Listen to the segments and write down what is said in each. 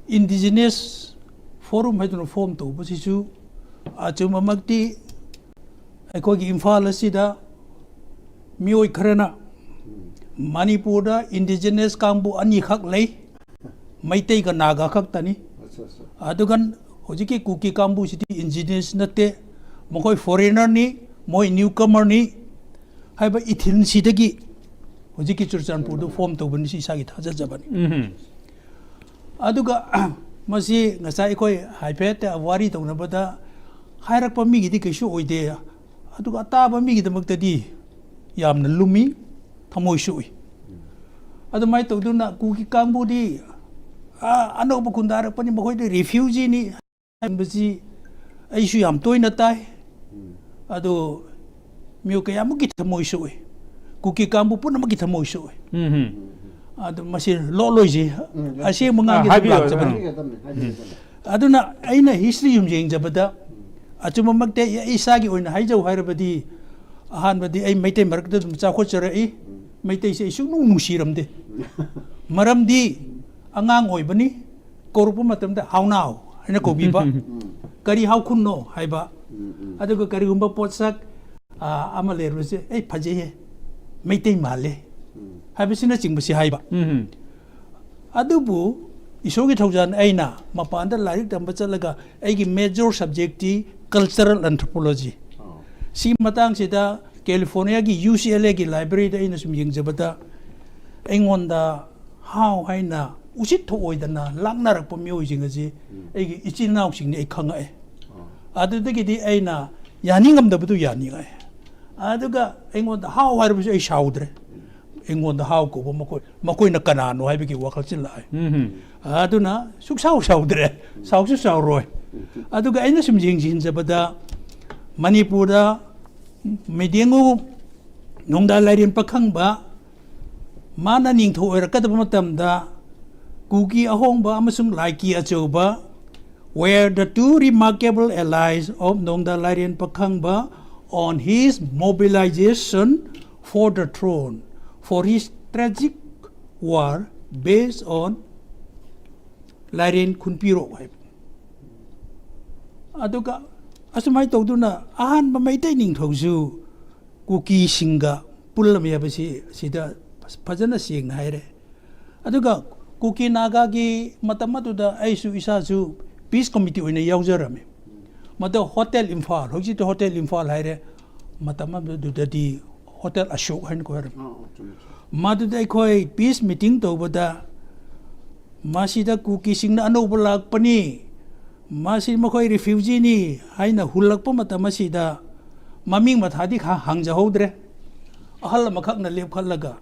indigenous forum haiduna form to basisu achumamakti aikogi imphal asida mioi kharana Manipura indigenous kambu ani khak lei maitei ka naga khak tani adugan hojiki kuki kambu siti indigenous nate mokoi foreigner ni moi newcomer ni haiba ithil sidagi hojiki churchanpur do form to bani si sagi thaja jabani aduga masi ngasai koi haipet wari to na bada hairak pa mi gi di kaisu oide aduga ta ba mi gi damak tadi yamna lumi thamoi sui adu mai to duna kuki kambu di ano ba kundar pani mokoi de refugee ni basi aisu yam toina tai adu miu ka yam ki thamoi sui kuki kambu pun ma ki thamoi sui adu masi lo loji ase manga gi lak jabani aduna aina history yum jeng jabada achuma makte isa gi oina haijau hairabadi ahan badi ai maitei marakta dum cha khocharai maitei se isu nung siramde maramdi angang oibani korupu matamda haunau aina kobiba kari hau khunno haiba aduga kari gumba potsak amale ruse ai phaje he maitei male haibisina chingbasi haiba adubu isogi thaujan aina mapanda larik tamba chalaga aigi major subject ti cultural anthropology si matang sida California gi UCLA gi library da ina sum yengjabada engonda how haina usit tho oidana langnarak pa mioi jingaji aigi ichinau singni ai khanga e adudagi di aina yaningam da budu yaninga aduga engonda how harbisu ai shaudre engonda how ko makoi na kanano haibigi wakal chilla aduna suksau saudre sausu sauroi aduga aina sum jengjin jabada Manipura mediangu nongda lairin pakhangba mana ningtho oirakadaba matamda kuki ahongba amasung laiki achauba were the two remarkable allies of nongda lairin pakhangba on his mobilization for the throne for his tragic war based on lairin khunpiro aduga asumai tawduna ahan ba maitei ning thausu kuki singa pulam yabasi sida phajana sing haire aduga kuki naga gi matamatuda aisu isasu peace committee oina yaujarame mada hotel imphal hoji to hotel imphal haire matamadu di hotel ashok hain ko haram madu dai khoi peace meeting tawbada masida kuki singna anobulak pani Masi makoi refugee ni haina hulakpa matamasida maming mathadi kha hangja hodre ahal makhak na lep khalaga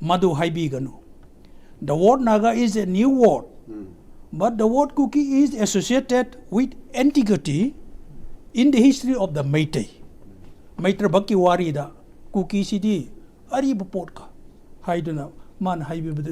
madu haibi ganu the word naga is a new word but the word kuki is associated with antiquity in the history of the Meitei Maitra Baki Warida kuki sidi ari bapot ka haiduna man haibi